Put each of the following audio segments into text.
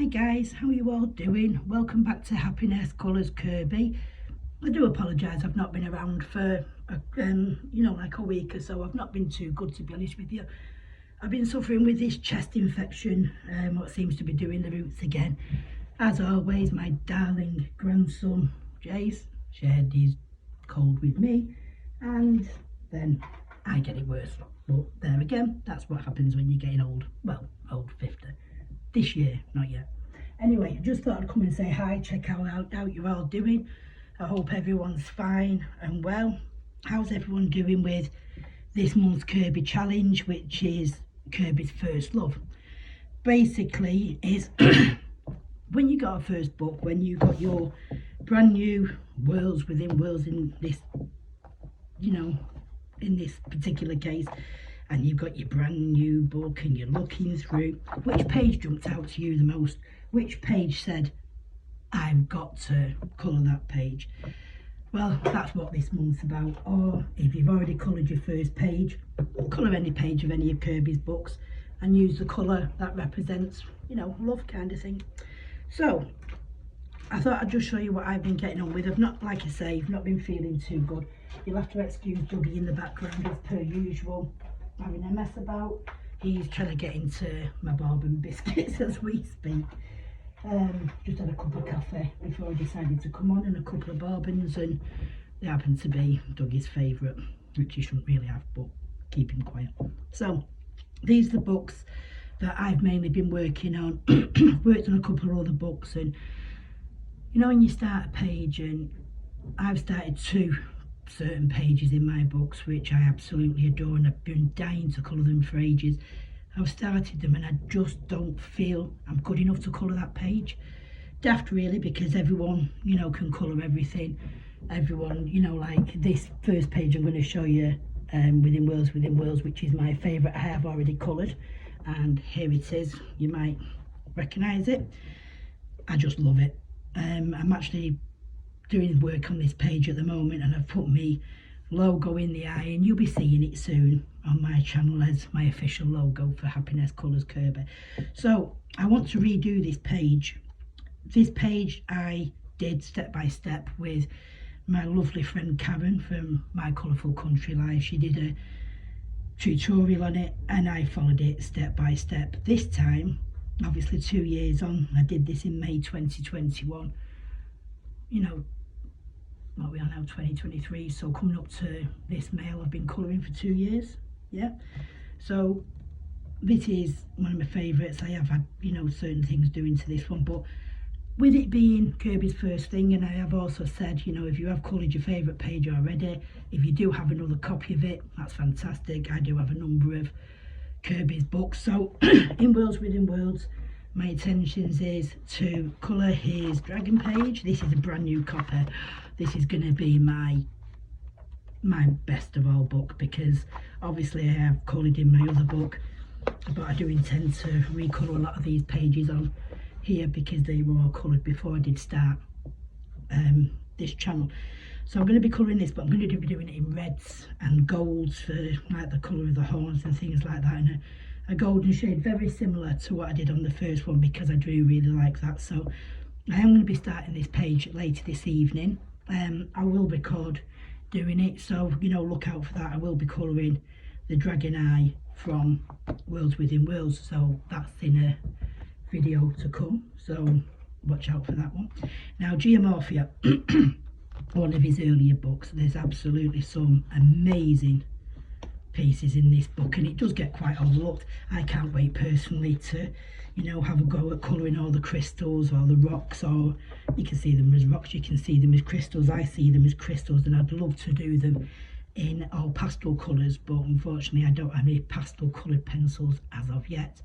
Hi guys, how are you all doing? Welcome back to Happy-Ness Colours Kerby. I do apologise, I've not been around for like a week or so. I've not been too good, to be honest with you. I've been suffering with this chest infection, what seems to be doing the roots again. As always, my darling grandson Jace shared his cold with me, and then I get it worse. But there again, that's what happens when you're getting old. Well, old 50. This year, not yet. Anyway, I just thought I'd come and say hi, check out how you're all doing. I hope everyone's fine and well. How's everyone doing with this month's Kerby challenge, which is Kerby's First Love? Basically is when you got a first book, when you got your brand new worlds within worlds in this, in this particular case, and you've got your brand new book and you're looking through, which page jumped out to you the most? Which page said, I've got to colour that page? Well, that's what this month's about. Or if you've already coloured your first page, colour any page of any of Kerby's books and use the colour that represents, love kind of thing. So I thought I'd just show you what I've been getting on with. I've not, like I say, I've not been feeling too good. You'll have to excuse Dougie in the background as per usual, having a mess about. He's trying to get into my bourbon biscuits as we speak. Just had a cup of coffee before I decided to come on, and a couple of bourbons, and they happen to be Dougie's favourite, which he shouldn't really have, but keep him quiet. So these are the books that I've mainly been working on. I've worked on a couple of other books, and when you start a page, and I've started 2 certain pages in my books which I absolutely adore, and I've been dying to colour them for ages. I've started them and I just don't feel I'm good enough to colour that page. Daft really, because everyone can colour everything. Everyone, like this first page I'm going to show you, Within Worlds, which is my favourite. I have already coloured, and here it is. You might recognise it. I just love it. I'm actually doing work on this page at the moment, and I've put my logo in the eye, and you'll be seeing it soon on my channel as my official logo for Happy-Ness Colours Kerby. So I want to redo this page. This page I did step by step with my lovely friend Karen from My Colourful Country Life. She did a tutorial on it and I followed it step by step. This time, obviously 2 years on, I did this in May 2021. What we are now, 2023, so coming up to this May, I've been colouring for 2 years. Yeah, so this is one of my favourites. I have had certain things doing to this one, but with it being Kerby's first thing, and I have also said, if you have coloured your favourite page already, if you do have another copy of it, that's fantastic. I do have a number of Kerby's books, so in Worlds Within Worlds, my intentions is to colour his dragon page. This is a brand new copy. This is going to be my best of all book, because obviously I have coloured in my other book, but I do intend to recolour a lot of these pages on here because they were all coloured before I did start this channel. So I'm going to be colouring this, but I'm going to be doing it in reds and golds for like the colour of the horns and things like that, and a golden shade very similar to what I did on the first one, because I do really like that. So I am going to be starting this page later this evening. I will record doing it, so look out for that. I will be colouring the dragon eye from Worlds Within Worlds, so that's in a video to come, so watch out for that one. Now Geomorphia, one of his earlier books, there's absolutely some amazing pieces in this book, and it does get quite overlooked. I can't wait personally to have a go at colouring all the crystals or the rocks, or you can see them as rocks, you can see them as crystals. I see them as crystals, and I'd love to do them in all pastel colours, but unfortunately I don't have any pastel coloured pencils as of yet.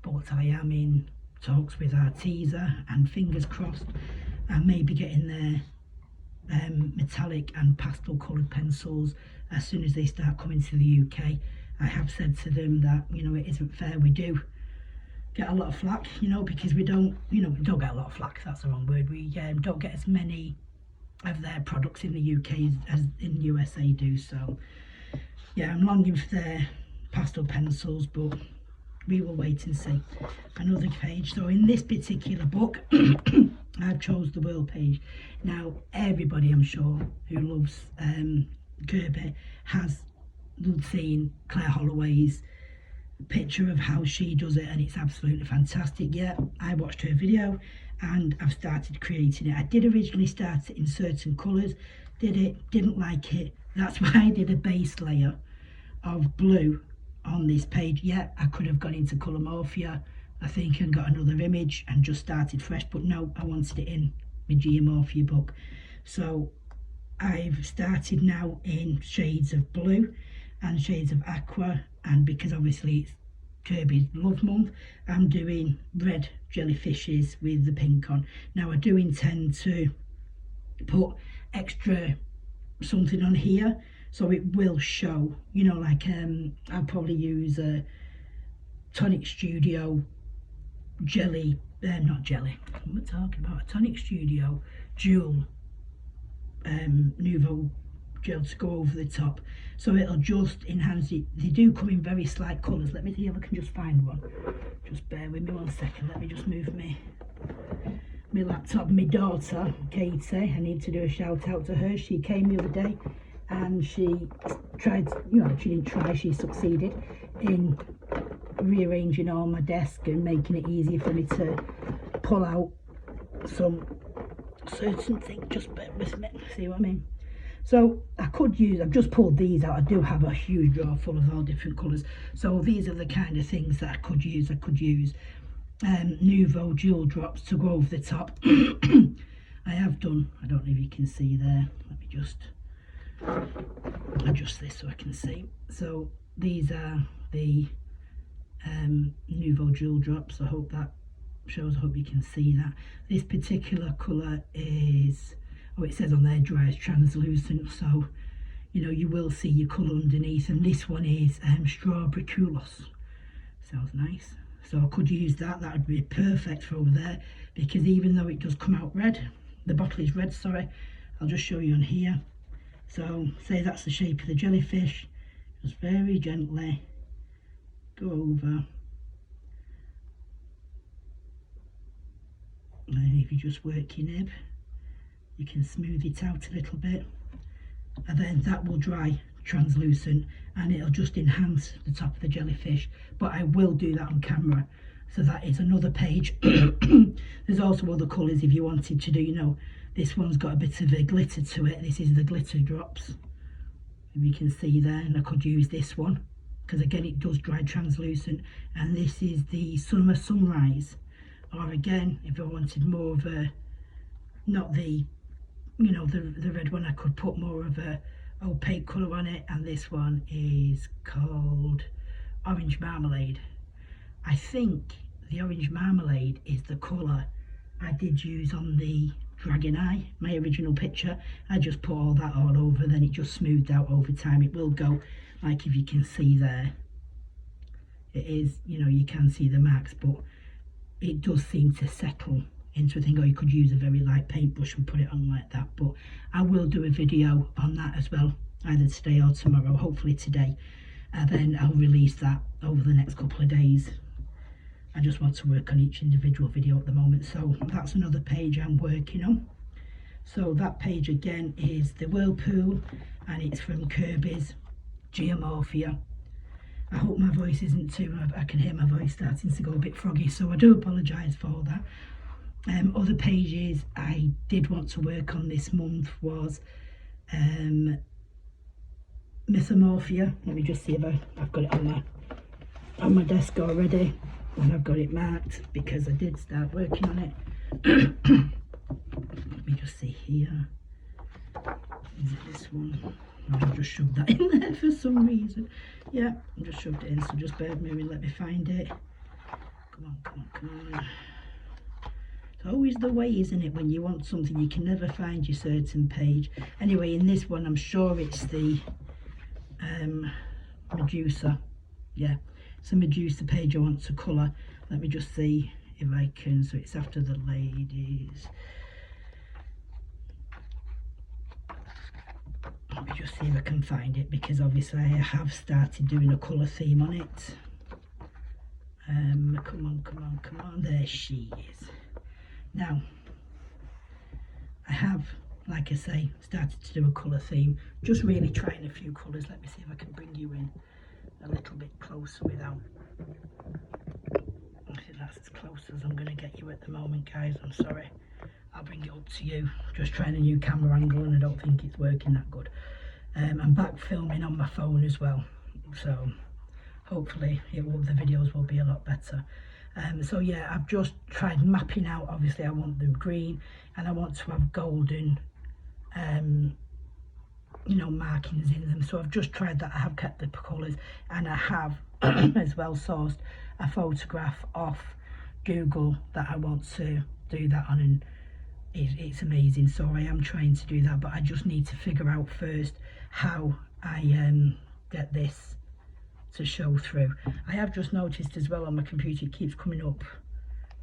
But I am in talks with Arteza, and fingers crossed I may be getting their metallic and pastel coloured pencils as soon as they start coming to the UK. I have said to them that it isn't fair. We do get a lot of flack, because we don't get a lot of flack, that's the wrong word. We don't get as many of their products in the UK as in the USA do. So yeah, I'm longing for their pastel pencils, but we will wait and see. Another page. So in this particular book, I've chose the world page. Now everybody, I'm sure, who loves Kerby has seen Claire Holloway's picture of how she does it, and it's absolutely fantastic. Yeah, I watched her video and I've started creating it. I did originally start it in certain colours, didn't like it. That's why I did a base layer of blue on this page. Yeah, I could have gone into Colour Morphia, I think, and got another image and just started fresh, but no, I wanted it in my Geomorphia book. So I've started now in shades of blue and shades of aqua, and because obviously it's Kerby's Love Month, I'm doing red jellyfishes with the pink on. Now I do intend to put extra something on here so it will show, you know, like I'll probably use a Tonic Studio jelly, not jelly, what am I talking about, a Tonic Studio Jewel Nouveau gel to go over the top, so it'll just enhance it. They do come in very slight colours. Let me see if I can just find one. Just bear with me 1 second. Let me just move my laptop. My daughter Katie, I need to do a shout out to her. She came the other day and she tried, you know, she didn't try, she succeeded in rearranging all my desk and making it easier for me to pull out some certain things. Just bear with me, see what I mean? So I could use, I've just pulled these out. I do have a huge drawer full of all different colours. So these are the kind of things that I could use. I could use Nouveau Jewel drops to go over the top. I have done, I don't know if you can see there. Let me just adjust this so I can see. So these are the Nouveau Jewel drops. I hope that shows, I hope you can see that. This particular colour is, oh, it says on there dry, translucent, so you know you will see your colour underneath. And this one is strawberry culos. Sounds nice. So I could use that. That would be perfect for over there, because even though it does come out red, the bottle is red, sorry, I'll just show you on here. So say that's the shape of the jellyfish, just very gently go over. And if you just work your nib, you can smooth it out a little bit, and then that will dry translucent and it'll just enhance the top of the jellyfish. But I will do that on camera, so that is another page. There's also other colours if you wanted to do, you know, this one's got a bit of a glitter to it. This is the glitter drops, if you can see there, and I could use this one because again it does dry translucent. And this is the Summer Sunrise, or again if I wanted more of a, not the, you know, the red one, I could put more of a opaque colour on it. And this one is called Orange Marmalade. I think the Orange Marmalade is the colour I did use on the Dragon Eye, my original picture. I just put all that all over, then it just smoothed out over time. It will go, like if you can see there, it is, you know, you can see the marks, but it does seem to settle into a thing. Or you could use a very light paintbrush and put it on like that. But I will do a video on that as well, either today or tomorrow, hopefully today, and then I'll release that over the next couple of days. I just want to work on each individual video at the moment, so that's another page I'm working on. So that page again is the Whirlpool, and it's from Kerby's Geomorphia. I hope my voice isn't too, I can hear my voice starting to go a bit froggy, so I do apologise for that. Other pages I did want to work on this month was Mythomorphia. Let me just see if I've got it on my desk already, and I've got it marked because I did start working on it. Let me just see here. Is it this one? I've just shoved that in there for some reason. Yeah, I just shoved it in, so just bear with me and let me find it. Come on, come on, come on. It's always the way, isn't it, when you want something, you can never find your certain page. Anyway, in this one, I'm sure it's the Medusa. Yeah, it's a Medusa page I want to colour. Let me just see if I can. So it's after the ladies. Let me just see if I can find it, because obviously I have started doing a colour theme on it. Come on, come on, come on. There she is. Now, I have, like I say, started to do a colour theme. Just really trying a few colours. Let me see if I can bring you in a little bit closer without... I think that's as close as I'm going to get you at the moment, guys. I'm sorry. I'll bring it up to you. Just trying a new camera angle and I don't think it's working that good. I'm back filming on my phone as well, so hopefully the videos will be a lot better. So yeah, I've just tried mapping out. Obviously I want them green and I want to have golden you know, markings in them, so I've just tried that. I have kept the colours and I have as well sourced a photograph off Google that I want to do that on, and it's amazing. So I am trying to do that, but I just need to figure out first how I get this to show through. I have just noticed as well on my computer it keeps coming up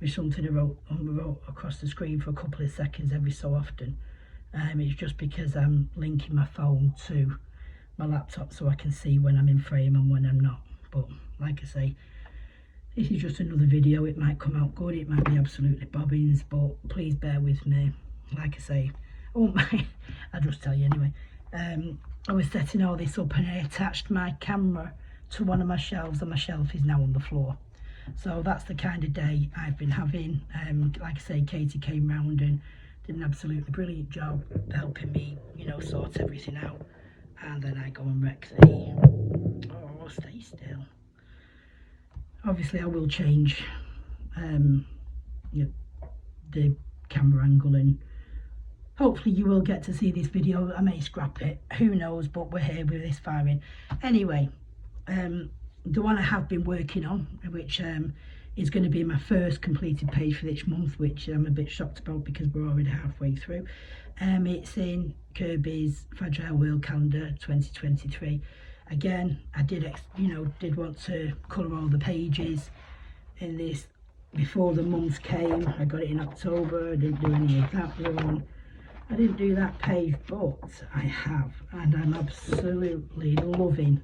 with something I wrote across the screen for a couple of seconds every so often. It's just because I'm linking my phone to my laptop so I can see when I'm in frame and when I'm not. But like I say, this is just another video. It might come out good, it might be absolutely bobbins, but please bear with me. Like I say, oh my, I'll just tell you anyway. I was setting all this up and I attached my camera to one of my shelves and my shelf is now on the floor. So that's the kind of day I've been having. Like I say, Katie came round and did an absolutely brilliant job helping me, you know, sort everything out. And then I go and wreck the... Oh, stay still. Obviously I will change you know, the camera angle, and hopefully you will get to see this video. I may scrap it, who knows, but we're here with this far in. Anyway, the one I have been working on, which is going to be my first completed page for this month, which I'm a bit shocked about because we're already halfway through. It's in Kerby's Fragile World Calendar 2023. Again, I did want to colour all the pages in this before the months came. I got it in October. I didn't do any of that one. I didn't do that page, but I have, and I'm absolutely loving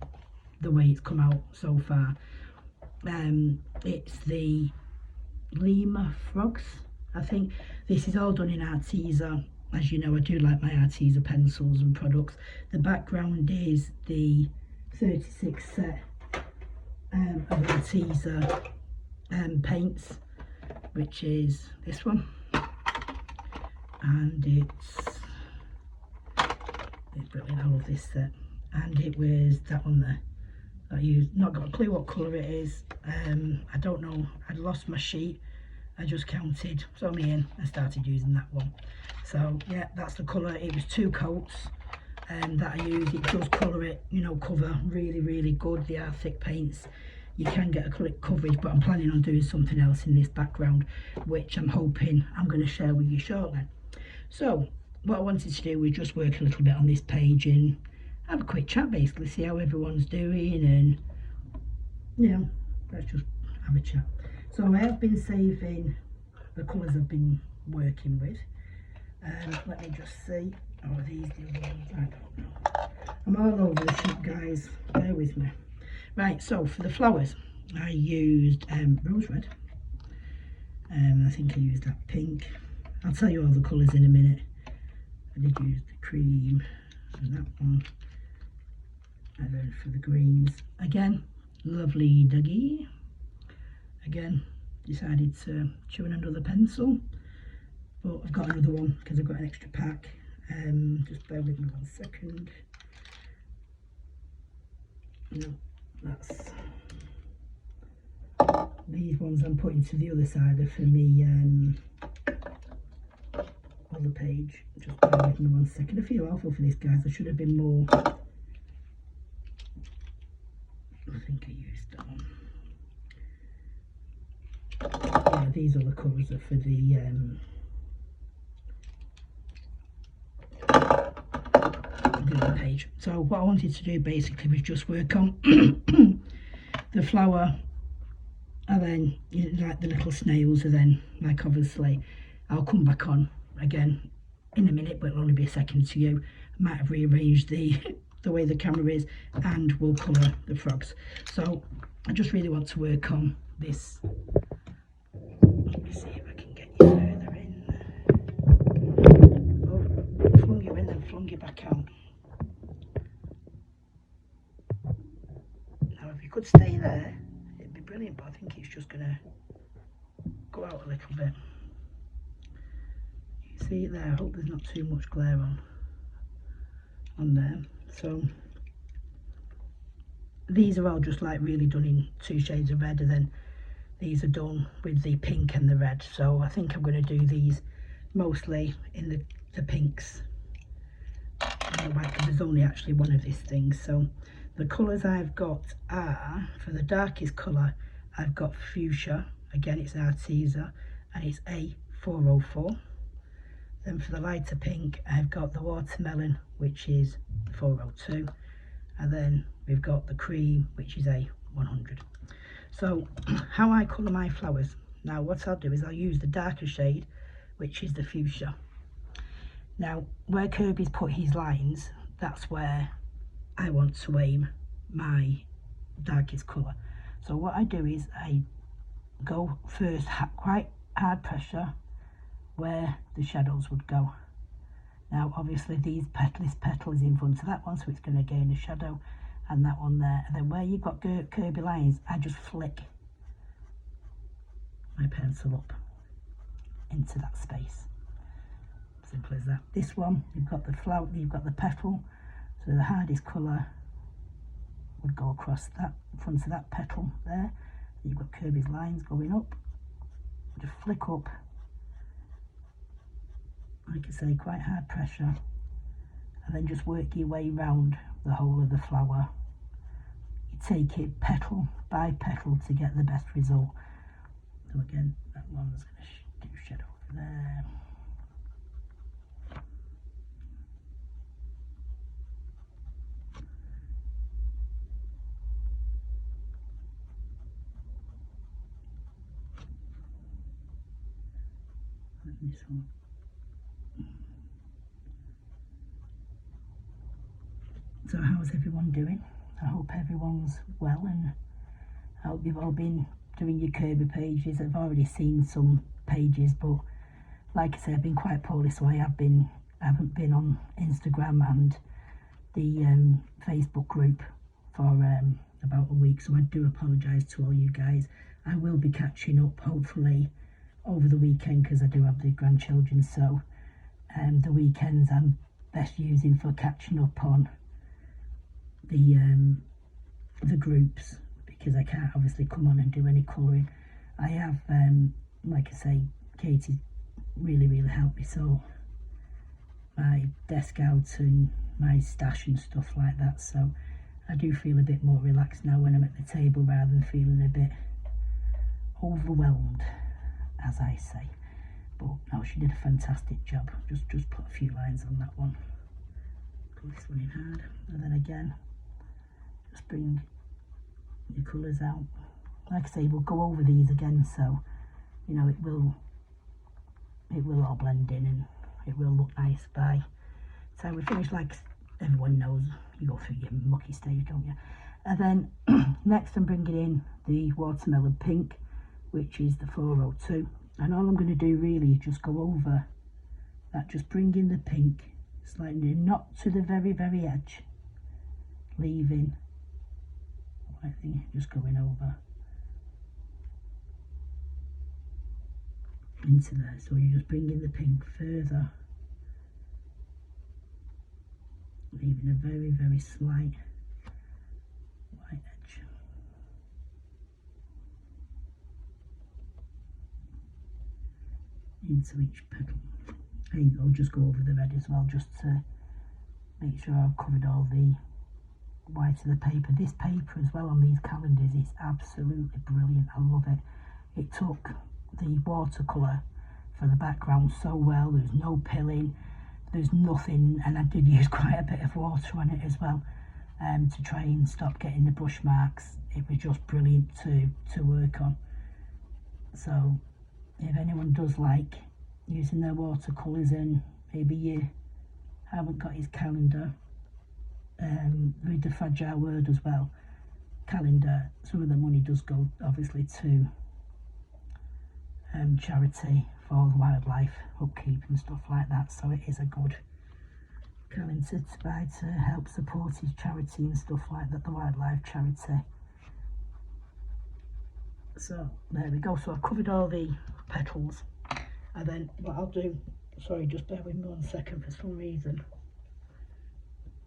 the way it's come out so far. It's the Lemur Frogs, I think. This is all done in Arteza. As you know, I do like my Arteza pencils and products. The background is the 36 set of Arteza paints, which is this one, and it's brilliant. I love this set, and it was that one there. I used, not got a clue what colour it is. I don't know, I'd lost my sheet. I just counted, saw me in and started using that one. So yeah, that's the colour. It was 2 coats that I used. It does colour it, you know, cover really good. They are thick paints. You can get acrylic coverage, but I'm planning on doing something else in this background, which I'm hoping I'm going to share with you shortly. So what I wanted to do was just work a little bit on this page and have a quick chat, basically, see how everyone's doing, and you know, let's just have a chat. So I have been saving the colours I've been working with. Let me just see. Oh, are these the other ones? I don't know. I'm all over the shop, guys. Bear with me. Right, so for the flowers, I used rose red. I think I used that pink. I'll tell you all the colours in a minute. I did use the cream and that one. And then for the greens, again, lovely Dougie. Again, decided to chew in another pencil, but I've got another one because I've got an extra pack. Just bear with me 1 second. No, that's these ones I'm putting to the other side of for me other page. Just bear with me 1 second. I feel awful for this, guys. I should have been more. I think I used that one. Yeah, these are the colours for the other page. So what I wanted to do basically was just work on the flower, and then, you know, like the little snails, and then, like, obviously I'll come back on again in a minute, but it'll only be a second to you. I might have rearranged the way the camera is, and we'll colour the frogs. So I just really want to work on this. Let me see if I can get you further in. Oh, flung you in and flung you back out. Now if you could stay there, it'd be brilliant, but I think it's just going to go out a little bit. You see it there? I hope there's not too much glare on there. So these are all just like really done in 2 shades of red, and then these are done with the pink and the red. So I think I'm going to do these mostly in the pinks and the white, because there's only actually one of these things. So the colours I've got are, for the darkest colour, I've got fuchsia. Again, it's Arteza and it's A404. Then for the lighter pink, I've got the watermelon, which is 402. And then we've got the cream, which is A100. So how I colour my flowers, now what I'll do is I'll use the darker shade, which is the fuchsia. Now where Kerby's put his lines, that's where I want to aim my darkest colour. So what I do is I go first quite hard pressure where the shadows would go. Now obviously this petal is in front of that one, so it's going to gain a shadow, and that one there. And then where you've got Kerby lines, I just flick my pencil up into that space. Simple as that. This one, you've got the flower, you've got the petal, so the hardest colour would go across that front of that petal there. You've got Kerby's lines going up. Just flick up, like I say, quite hard pressure, and then just work your way round the whole of the flower. You take it petal by petal to get the best result. So again, that one's going to do shadow over there. And this one. So how's everyone doing? I hope everyone's well, and I hope you've all been doing your Kerby pages. I've already seen some pages, but like I said, I've been quite poorly, so I haven't been on Instagram and the Facebook group for about a week, so I do apologise to all you guys. I will be catching up hopefully over the weekend, because I do have the grandchildren, so the weekends I'm best using for catching up on the groups, because I can't obviously come on and do any colouring. I have like I say, Katie really helped me sort my desk out and my stash and stuff like that, so I do feel a bit more relaxed now when I'm at the table, rather than feeling a bit overwhelmed, as I say. But no, she did a fantastic job. Just put a few lines on that one, put this one in hard, and then again just bring your colours out. Like I say, we'll go over these again, so you know it will all blend in and it will look nice by the time we finish. Like everyone knows, you go through your mucky stage, don't you? And then next I'm bringing in the watermelon pink, which is the 402, and all I'm going to do really is just go over that, just bring in the pink slightly, not to the very edge, leaving white thing just going over into there. So you just bring in the pink further, leaving a very slight white edge. Into each petal. There you go, just go over the red as well, just to make sure I've covered all the white of the paper. This paper as well on these calendars is absolutely brilliant. I love it. It took the watercolour for the background so well. There's no pilling, there's nothing, and I did use quite a bit of water on it as well, to try and stop getting the brush marks. It was just brilliant to work on. So if anyone does like using their watercolours, and maybe you haven't got his calendar with the fragile word as well, calendar, some of the money does go obviously to charity for wildlife upkeep and stuff like that, so it is a good calendar to buy to help support his charity and stuff like that, the wildlife charity. So there we go. So I've covered all the petals, and then what I'll do, sorry, just bear with me 1 second, for some reason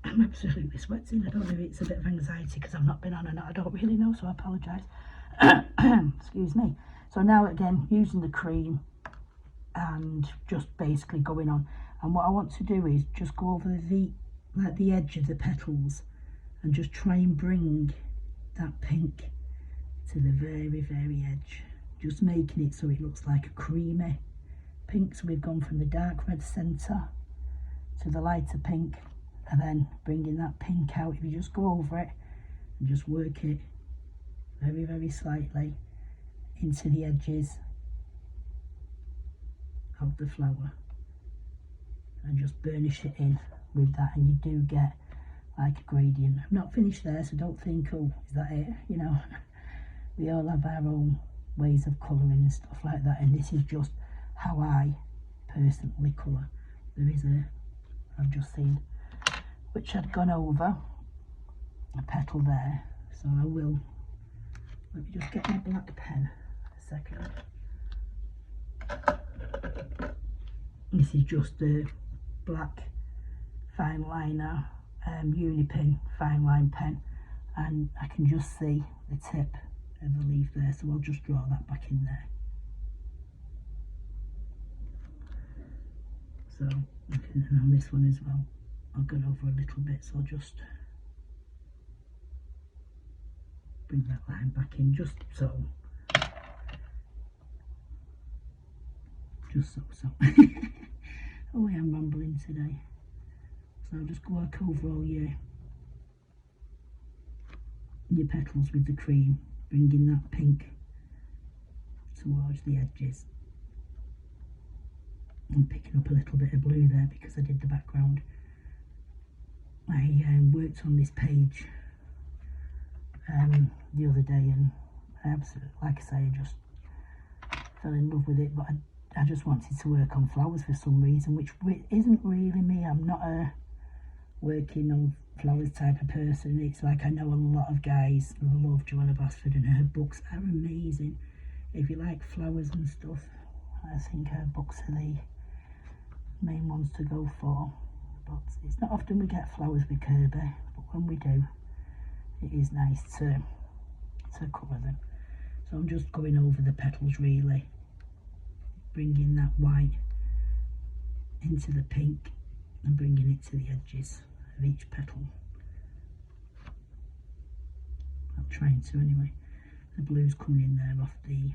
I'm absolutely sweating. I don't know if it's a bit of anxiety because I've not been on or not, I don't really know, so I apologise. Excuse me. So now again, using the cream and just basically going on, and what I want to do is just go over the edge of the petals and just try and bring that pink to the very edge, just making it so it looks like a creamy pink. So we've gone from the dark red centre to the lighter pink, and then bringing that pink out. If you just go over it and just work it very slightly into the edges of the flower, and just burnish it in with that, and you do get like a gradient. I'm not finished there, so don't think, oh, is that it? You know, we all have our own ways of colouring and stuff like that, and this is just how I personally colour. There is I've just seen, which I'd gone over a petal there, so I will, let me just get my black pen a second. This is just a black fine liner Unipin fine line pen, and I can just see the tip of the leaf there, so I'll just draw that back in there. So, okay, and on this one as well, I've gone over a little bit, so I'll just bring that line back in, just so. Oh, I am rambling today. So I'll just work over all your petals with the cream, bringing that pink towards the edges, and picking up a little bit of blue there because I did the background. I worked on this page the other day, and I absolutely, like I say, I just fell in love with it, but I just wanted to work on flowers for some reason, which isn't really me. I'm not a working on flowers type of person. It's like, I know a lot of guys love Joanna Basford, and her books are amazing. If you like flowers and stuff, I think her books are the main ones to go for. But it's not often we get flowers with Kerby, but when we do, it is nice to colour them. So I'm just going over the petals really, bringing that white into the pink and bringing it to the edges of each petal. I'm trying to anyway. The blue's coming in there off the,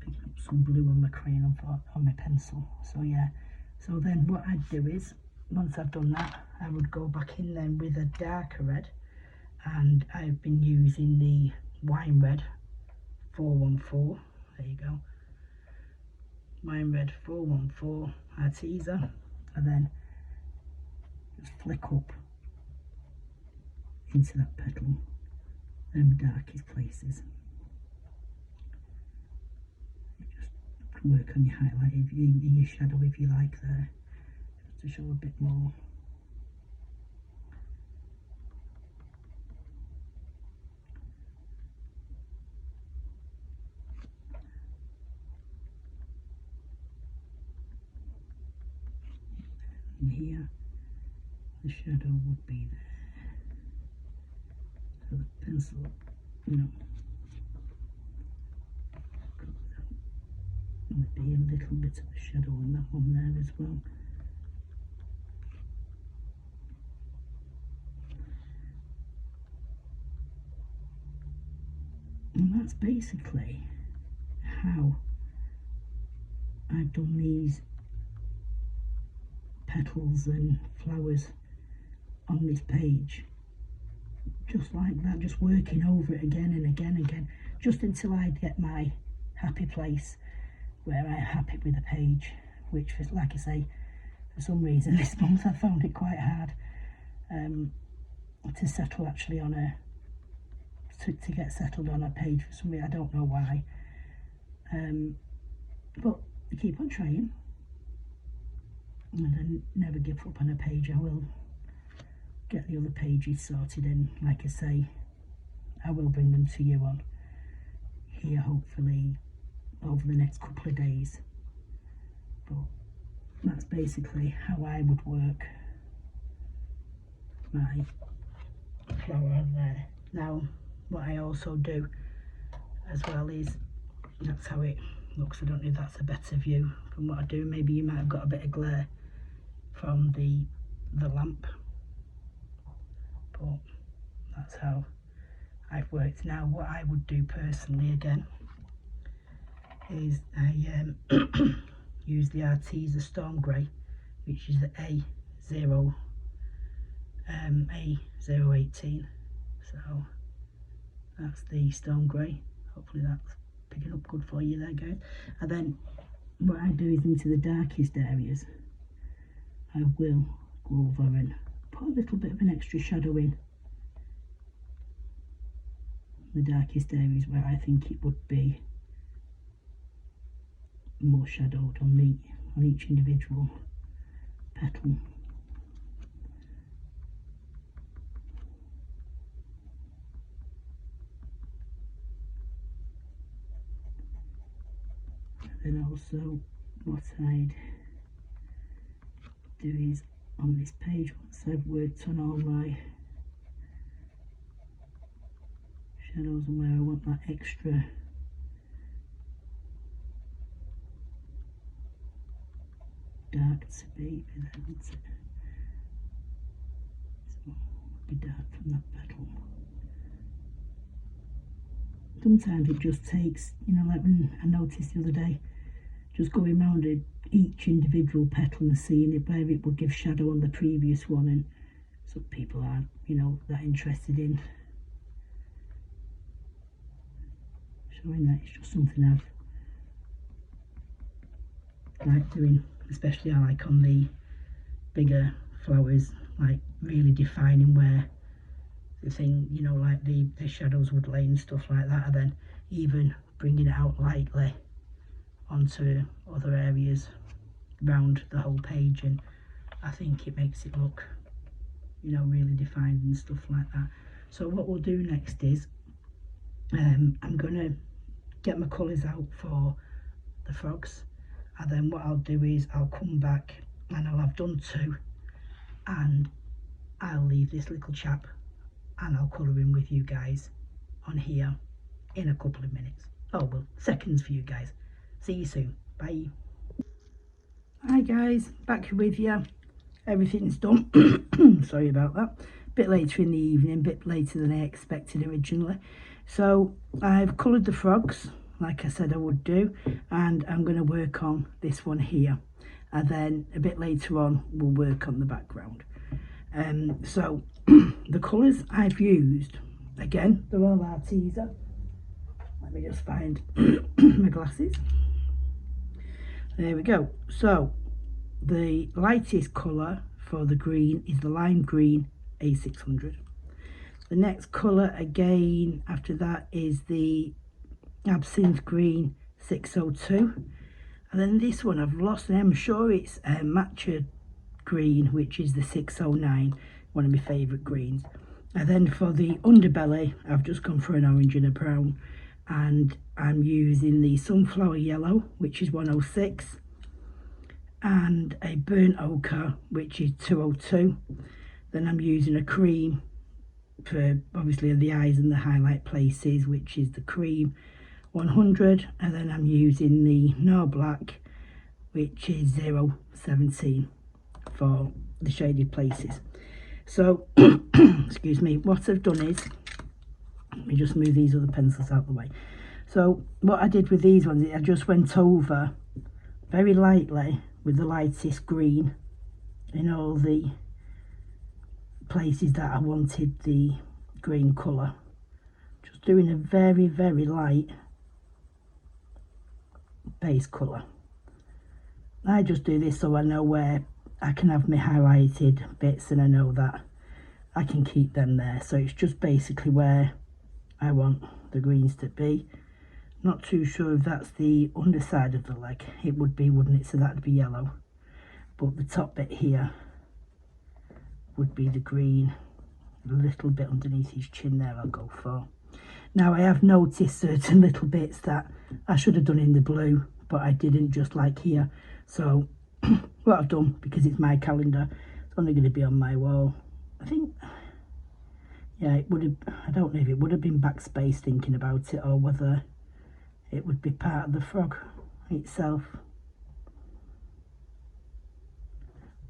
picking up some blue on my crayon on my pencil. So yeah, so then what I'd do is, once I've done that, I would go back in then with a darker red, and I've been using the wine red 414. There you go, wine red 414 Arteza, and then just flick up into that petal, them darkest places. You just work on your highlight, in your shadow if you like there, just to show a bit more. And here the shadow would be there, so the pencil, you know, and there'd be a little bit of a shadow on that one there as well. And that's basically how I've done these petals and flowers on this page, just like that, just working over it again and again, just until I get my happy place where I'm happy with the page, which, like I say, for some reason this month I found it quite hard. to settle actually on a, to get settled on a page for some reason. I don't know why. But I keep on trying. And I never give up on a page. I will get the other pages sorted, and like I say, I will bring them to you on here hopefully over the next couple of days. But that's basically how I would work my flower there. Now what I also do as well is, that's how it looks. I don't know if that's a better view from what I do. Maybe you might have got a bit of glare from the lamp, but that's how I've worked. Now what I would do personally again is I use the Arteza Storm Grey, which is the A018. So that's the Storm Grey. Hopefully that's picking up good for you there, guys. And then what I do is, into the darkest areas, I will go over and put a little bit of an extra shadow in the darkest areas where I think it would be more shadowed on each individual petal. And then also what I'd do is, on this page, once I've worked on all my shadows and where I want that extra dark to be, there, won't it? So it'll be dark from that petal. Sometimes it just takes, you know, like when I noticed the other day, just going round each individual petal and seeing it where it would give shadow on the previous one, and some people aren't, you know, that interested in showing that. It's just something I've liked doing, especially I like on the bigger flowers, like really defining where the thing, you know, like the shadows would lay and stuff like that, and then even bringing it out lightly onto other areas around the whole page, and I think it makes it look, you know, really defined and stuff like that. So what we'll do next is I'm gonna get my colours out for the frogs, and then what I'll do is I'll come back and I'll have done two, and I'll leave this little chap and I'll colour in with you guys on here in a couple of minutes. Oh well, seconds for you guys. See you soon. Bye. Hi guys, back with you. Everything's done. Sorry about that. Bit later in the evening, bit later than I expected originally. So I've coloured the frogs like I said I would do, and I'm going to work on this one here, and then a bit later on we'll work on the background. So the colours I've used, again, they're all Arteza. Let me just find my glasses. There we go. So the lightest colour for the green is the lime green A600. The next colour again after that is the absinthe green 602, and then this one I've lost, and I'm sure it's matcha green, which is the 609, one of my favourite greens. And then for the underbelly I've just gone for an orange and a brown, and I'm using the sunflower yellow, which is 106, and a burnt ochre, which is 202. Then I'm using a cream for obviously the eyes and the highlight places, which is the cream 100, and then I'm using the Nor Black, which is 017 for the shaded places. So excuse me, what I've done is, let me just move these other pencils out of the way. So what I did with these ones, I just went over very lightly with the lightest green in all the places that I wanted the green colour, just doing a very, very light base colour. I just do this so I know where I can have my highlighted bits, and I know that I can keep them there. So it's just basically where I want the greens to be. Not too sure if that's the underside of the leg. It would be, wouldn't it? So that'd be yellow. But the top bit here would be the green. A little bit underneath his chin there I'll go for. Now I have noticed certain little bits that I should have done in the blue, but I didn't, just like here. So what I've done, because it's my calendar, it's only going to be on my wall. I think, yeah, it would have, I don't know if it would have been backspace thinking about it, or whether it would be part of the frog itself.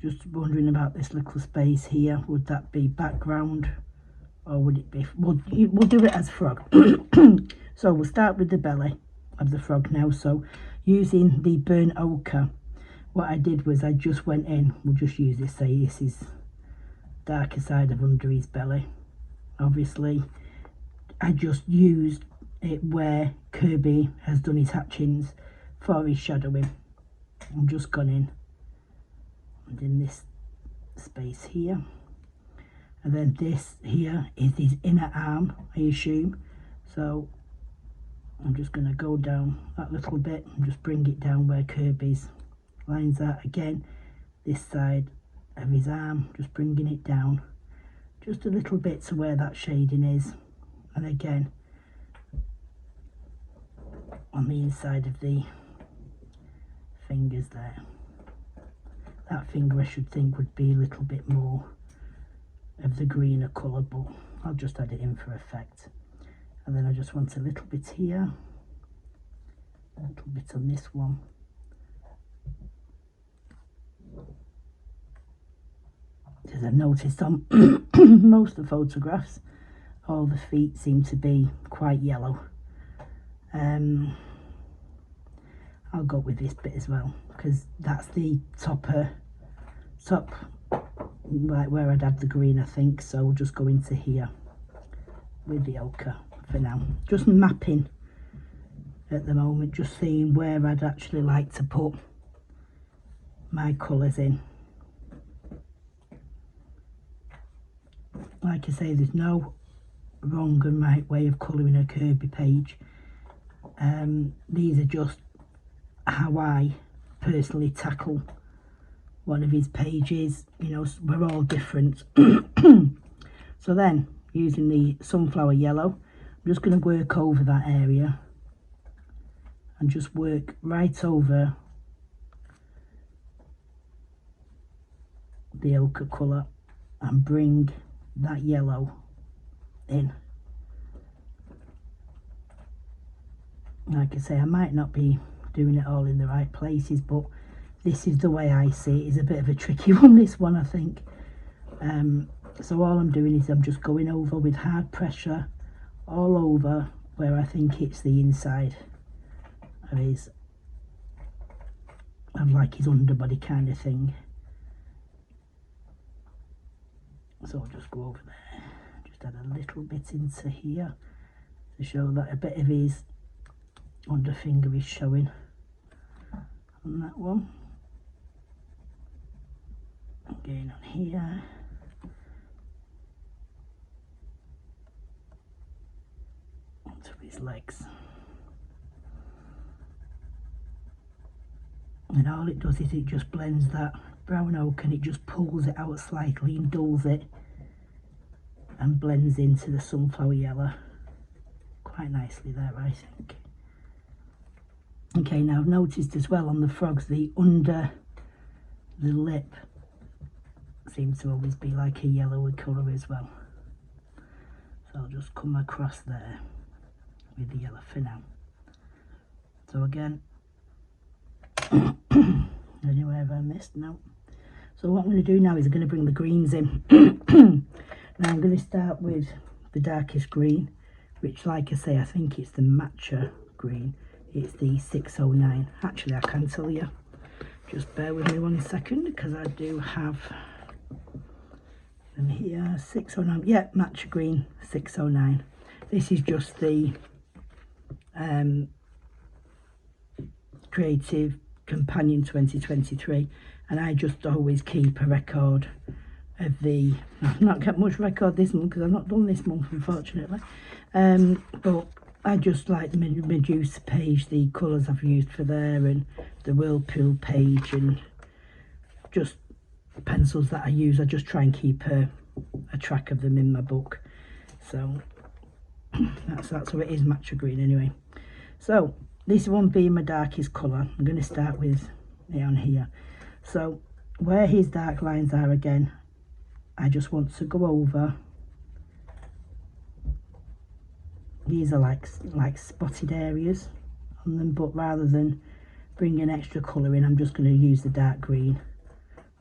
Just wondering about this little space here. Would that be background, or would it be, we'll do it as frog. So we'll start with the belly of the frog now. So using the burnt ochre, what I did was I just went in, we'll just use this, say this is darker side of under his belly. Obviously I just used it where Kerby has done his hatchings for his shadowing. I'm just gone in and in this space here, and then this here is his inner arm, I assume. So I'm just going to go down that little bit and just bring it down where Kerby's lines are. Again, this side of his arm, just bringing it down just a little bit to where that shading is, and again on the inside of the fingers there. That finger I should think would be a little bit more of the greener colour, but I'll just add it in for effect. And then I just want a little bit here, a little bit on this one. Because I've noticed on most of the photographs, all the feet seem to be quite yellow. I'll go with this bit as well, because that's the top right where I'd add the green, I think. So we'll just go into here with the ochre for now. Just mapping at the moment, just seeing where I'd actually like to put my colours in. Like I say, there's no wrong and right way of colouring a Kerby page. These are just how I personally tackle one of his pages. You know, we're all different. So then, using the sunflower yellow, I'm just going to work over that area and just work right over the ochre colour and bring that yellow in. Like I say, I might not be doing it all in the right places, but this is the way I see it. It's a bit of a tricky one, this one, I think. So all I'm doing is I'm just going over with hard pressure all over where I think hits the inside of his, of like his underbody kind of thing. So I'll just go over there, just add a little bit into here to show that a bit of his under finger is showing on that one. Again on here. Onto his legs. And all it does is it just blends that brown ochre and it just pulls it out slightly and dulls it and blends into the sunflower yellow quite nicely there, I think. Okay, now I've noticed as well on the frogs, the under the lip seems to always be like a yellowy colour as well. So I'll just come across there with the yellow for now. So again, anywhere have I missed? No. So what I'm going to do now is I'm going to bring the greens in. Now I'm going to start with the darkest green, which, like I say, I think it's the matcha green. It's the 609. Actually, I can tell you. Just bear with me 1 second, because I do have them here. 609. Yeah, matcha green 609. This is just the Creative Companion 2023, and I just always keep a record of the, I've not kept much record this month because I've not done this month unfortunately, but I just like the Medusa page, the colours I've used for there, and the Whirlpool page, and just pencils that I use. I just try and keep a track of them in my book. So that's that. So it is matcha green anyway. So this one being my darkest colour, I'm going to start with it on here. So where his dark lines are again, I just want to go over. These are like spotted areas on them, but rather than bringing extra colour in, I'm just going to use the dark green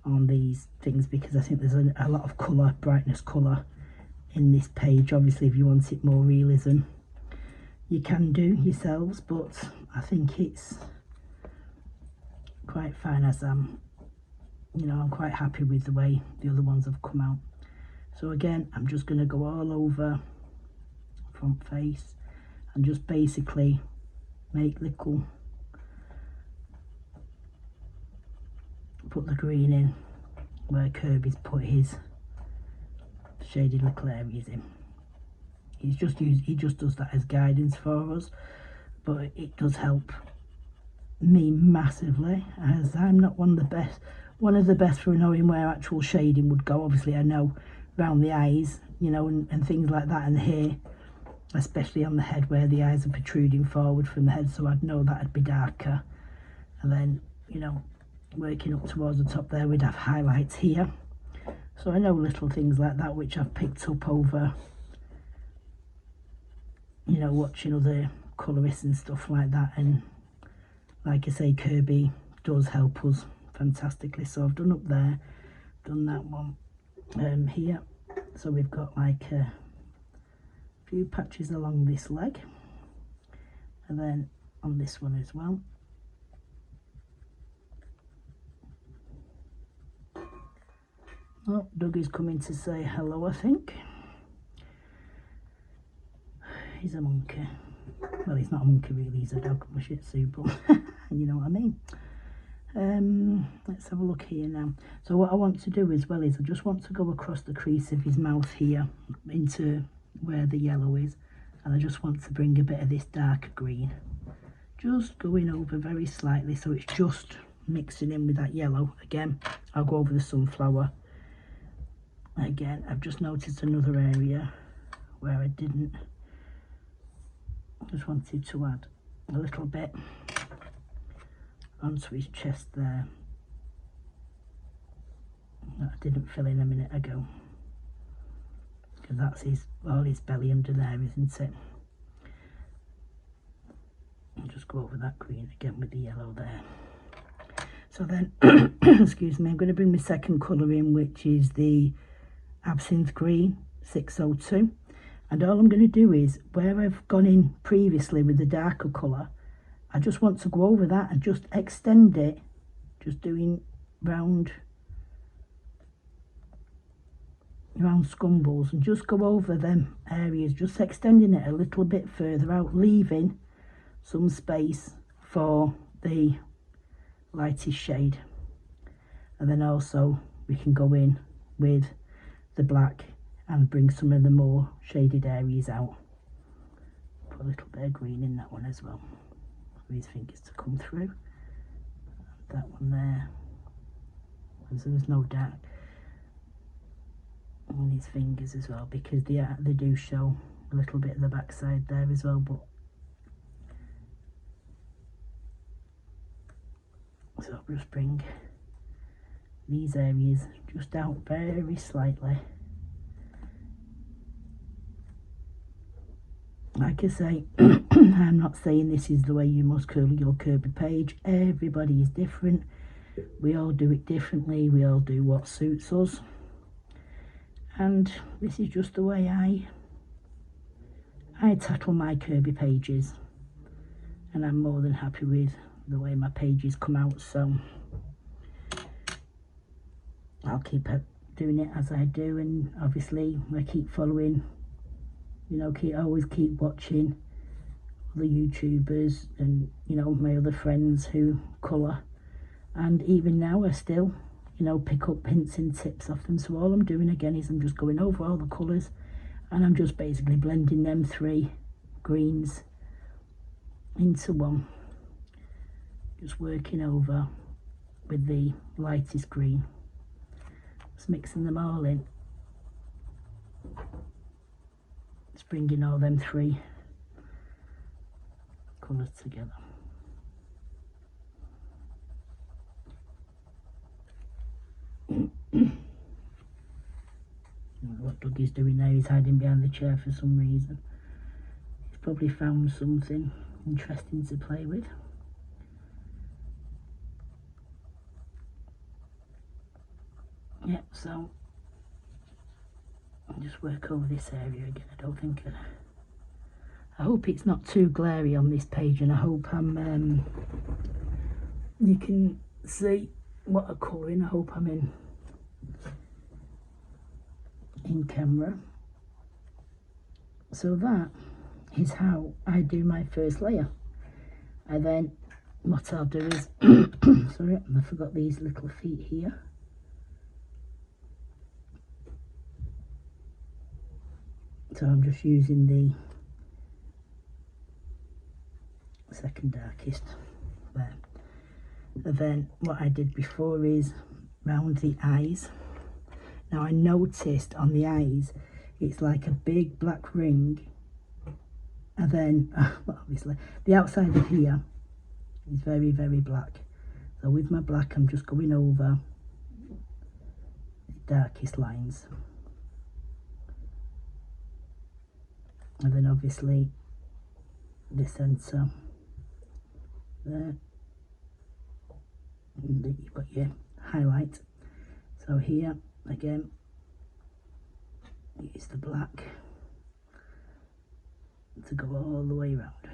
on these things because I think there's a lot of colour, brightness colour in this page. Obviously if you want it more realism you can do yourselves, but I think it's quite fine as I'm quite happy with the way the other ones have come out. So again, I'm just going to go all over front face and just basically make little, put the green in where Kerby's put his shaded little areas in. He just does that as guidance for us, but it does help me massively, as I'm not one of the best for knowing where actual shading would go. Obviously I know around the eyes, and things like that, and the hair, especially on the head where the eyes are protruding forward from the head, so I'd know that'd be darker. And then working up towards the top there, we'd have highlights here. So I know little things like that which I've picked up over watching other colourists and stuff like that. And like I say, Kerby does help us fantastically. So I've done up there, done that one here. So we've got like a few patches along this leg, and then on this one as well. Oh, Doug is coming to say hello, I think. He's a monkey. Well, he's not a monkey really, he's a dog, a Shih Tzu, but you know what I mean. Let's have a look here now. So what I want to do as well is I just want to go across the crease of his mouth here into where the yellow is, and I just want to bring a bit of this darker green, just going over very slightly, so it's just mixing in with that yellow. Again, I'll go over the sunflower. Again, I've just noticed another area where I didn't. Just wanted to add a little bit onto his chest there that I didn't fill in a minute ago, because that's all his belly under there, isn't it? I'll just go over that green again with the yellow there. So then excuse me, I'm going to bring my second colour in, which is the Absinthe Green 602. And all I'm going to do is, where I've gone in previously with the darker colour, I just want to go over that and just extend it, just doing round scumbles, and just go over them areas, just extending it a little bit further out, leaving some space for the lightest shade. And then also we can go in with the black and bring some of the more shaded areas out. Put a little bit of green in that one as well for his fingers to come through. That one there, because there was no dark on his fingers as well, because they do show a little bit of the backside there as well. But so I'll just bring these areas just out very slightly. Like I say, I'm not saying this is the way you must curl your Kerby page. Everybody is different. We all do it differently. We all do what suits us. And this is just the way I tackle my Kerby pages. And I'm more than happy with the way my pages come out. So I'll keep doing it as I do. And obviously I keep following, always keep watching other YouTubers and my other friends who colour, and even now I still you know, pick up hints and tips off them. So all I'm doing again is I'm just going over all the colours and I'm just basically blending them 3 greens into one, just working over with the lightest green, just mixing them all in, just bringing all them 3 colours together. What Dougie's doing there, he's hiding behind the chair for some reason. He's probably found something interesting to play with. Yeah, so I'll just work over this area again. I don't think I hope it's not too glary on this page, and I hope you can see what I'm colouring. I hope I'm in camera. So that is how I do my first layer. And then what I'll do is sorry, I forgot these little feet here. So I'm just using the second darkest there. And then what I did before is round the eyes. Now I noticed on the eyes it's like a big black ring, and then well, obviously the outside of here is very, very black. So with my black I'm just going over the darkest lines, and then obviously the centre there, and you've got your highlight. So here again use the black to go all the way around,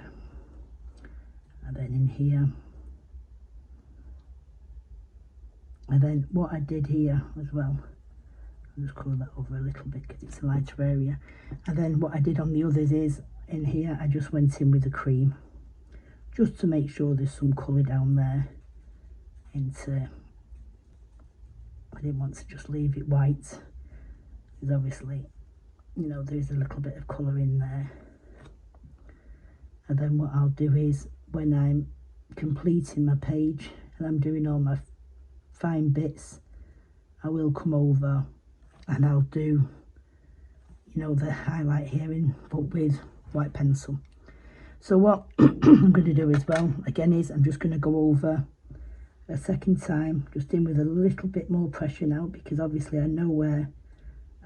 and then in here, and then what I did here as well, I'll just colour that over a little bit because it's a lighter area, and then what I did on the others is in here I just went in with the cream just to make sure there's some colour down there into, I didn't want to just leave it white because obviously, you know, there's a little bit of colour in there. And then what I'll do is when I'm completing my page and I'm doing all my fine bits, I will come over and I'll do, you know, the highlight here in, but with white pencil. So what I'm going to do as well again is I'm just going to go over a second time, just in with a little bit more pressure now, because obviously I know where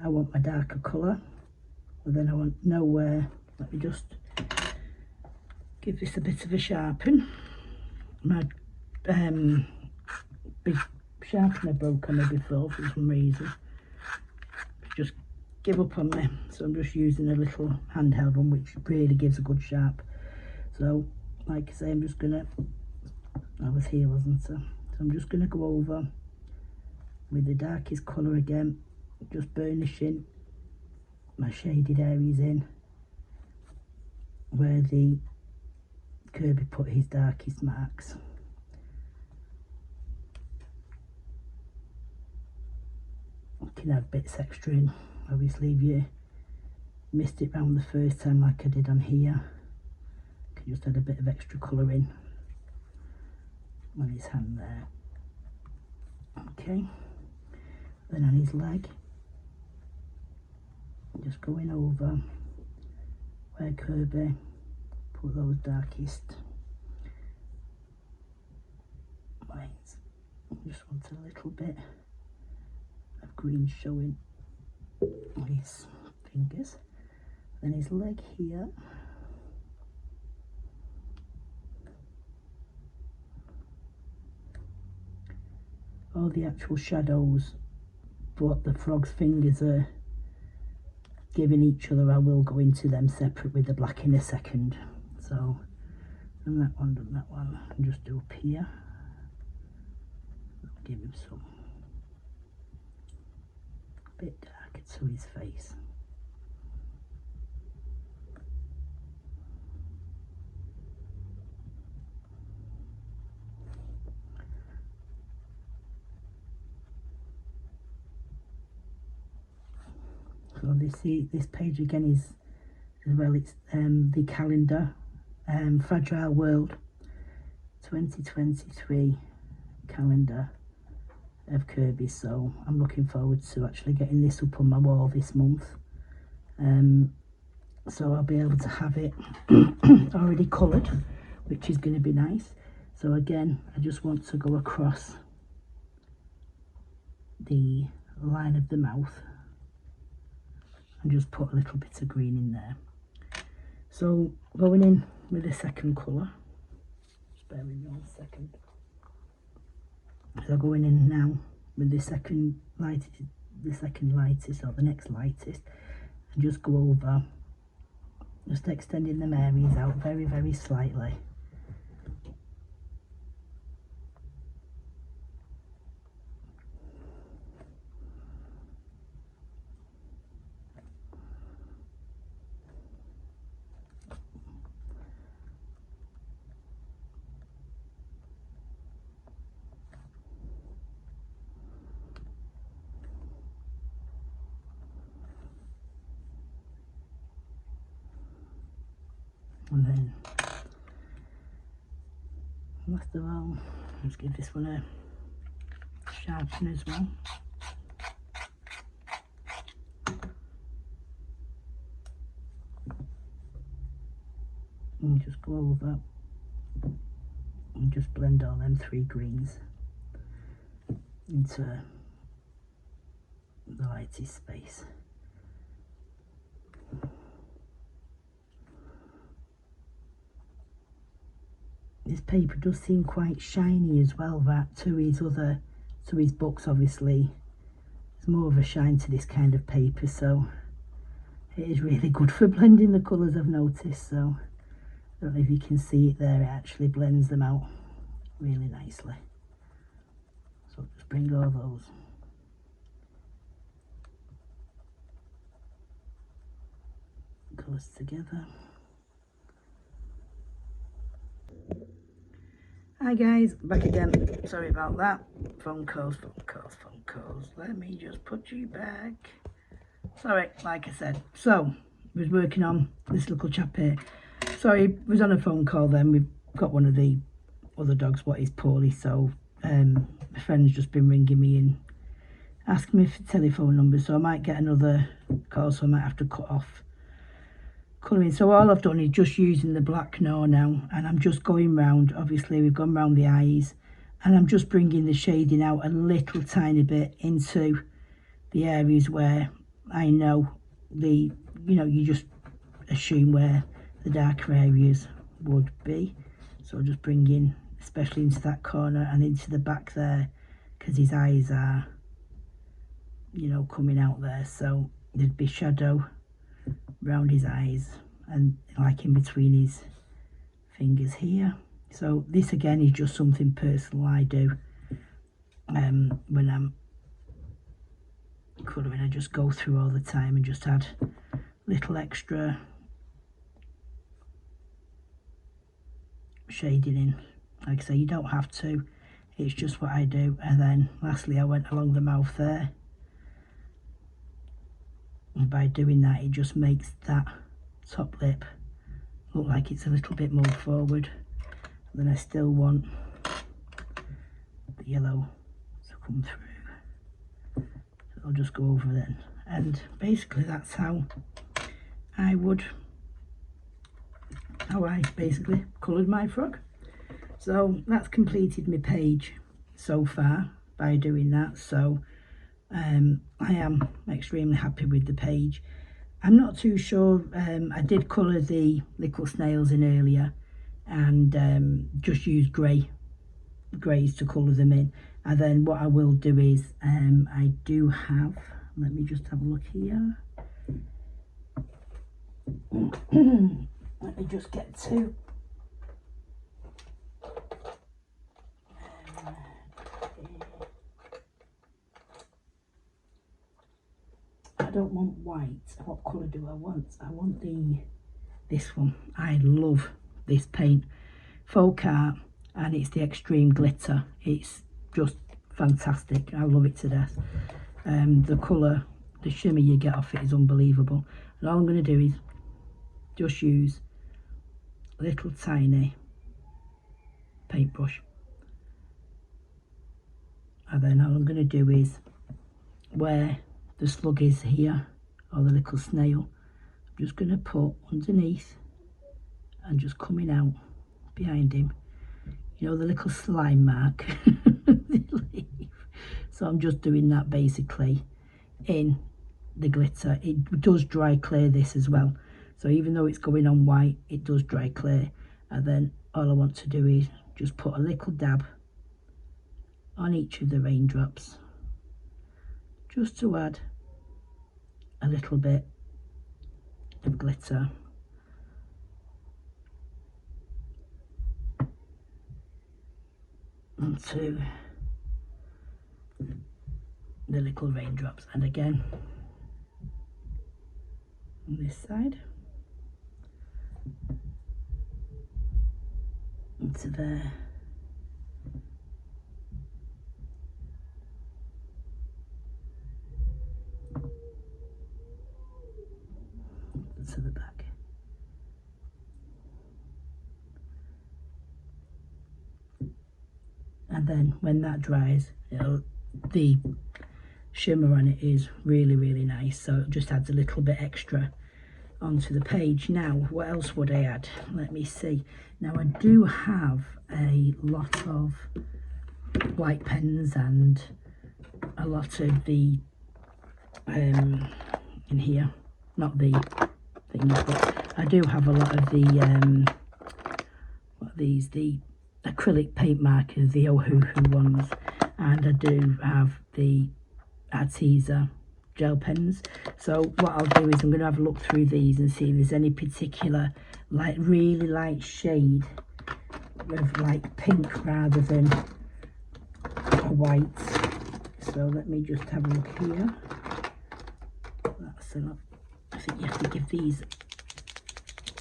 I want my darker colour, but then I want to know where, let me just give this a bit of a sharpen. My big sharpener broke on me before for some reason, just give up on me, so I'm just using a little handheld one which really gives a good sharp. So like I say, I'm just gonna, I was here wasn't I, so I'm just gonna go over with the darkest colour again, just burnishing my shaded areas in where the Kerby put his darkest marks. You can add bits extra in, obviously if you missed it round the first time like I did on here, you can just add a bit of extra colour in on his hand there. Okay, then on his leg, just going over where Kerby put those darkest lines. Just want a little bit of green showing on his fingers. Then his leg here, all the actual shadows what the frog's fingers are giving each other, I will go into them separate with the black in a second. So done that one, and just do up here, give him some bit darker to his face. this page again is, as well, it's the calendar, Fragile World 2023 calendar of Kerbys. So I'm looking forward to actually getting this up on my wall this month. So I'll be able to have it already coloured, which is going to be nice. So again, I just want to go across the line of the mouth and just put a little bit of green in there. So going in with the second colour, just bear with me 1 second. So going in now with the second lightest, or the next lightest, and just go over, just extending them areas out very, very slightly. And then last of all, let's give this one a sharpen as well. And just go over and just blend all them 3 greens into the lightest space. This paper does seem quite shiny as well, that to his books obviously. There's more of a shine to this kind of paper, so it is really good for blending the colours, I've noticed. So I don't know if you can see it there, it actually blends them out really nicely. So just bring all those colours together. Hi guys, back again. Sorry about that. Phone calls. Let me just put you back. Sorry, like I said. So, I was working on this little chap here. Sorry, was on a phone call then. We've got one of the other dogs what is poorly, so my friend's just been ringing me and asking me for telephone numbers, so I might get another call, so I might have to cut off colouring. So all I've done is just using the black now, and I'm just going round. Obviously we've gone round the eyes, and I'm just bringing the shading out a little tiny bit into the areas where I know you just assume where the darker areas would be. So just bring in, especially into that corner and into the back there, because his eyes are coming out there, so there'd be shadow around his eyes and like in between his fingers here. So this again is just something personal I do when I'm colouring. I just go through all the time and just add little extra shading in. Like I say, you don't have to, it's just what I do. And then lastly I went along the mouth there, and by doing that it just makes that top lip look like it's a little bit more forward. And then I still want the yellow to come through, so I'll just go over then. And basically that's how I basically coloured my frog. So that's completed my page so far by doing that. So I am extremely happy with the page. I'm not too sure, I did colour the little snails in earlier, and just use greys to colour them in. And then what I will do is I do have, let me just have a look here. Let me just get to I don't want white. What colour do I want? I want this one. I love this paint, Folk Art, and it's the Extreme Glitter. It's just fantastic. I love it to death. The colour the shimmer you get off it is unbelievable. And all I'm going to do is just use a little tiny paintbrush, and then all I'm going to do is where the slug is here, or the little snail, I'm just going to put underneath and just coming out behind him, you know, the little slime mark. So I'm just doing that basically in the glitter. It does dry clear this as well, so even though it's going on white, it does dry clear. And then all I want to do is just put a little dab on each of the raindrops, just to add a little bit of glitter. Onto the little raindrops, and again on this side, into there, to the back. And then when that dries, the shimmer on it is really nice, so it just adds a little bit extra onto the page. Now what else would I add? Let me see. Now I do have a lot of white pens and a lot of the in here, not the things, but I do have a lot of the what are these, the acrylic paint markers, the Ohuhu ones, and I do have the Arteza gel pens. So what I'll do is I'm going to have a look through these and see if there's any particular like really light shade of like pink rather than white. So let me just have a look here. That's a lot. I think you have to give these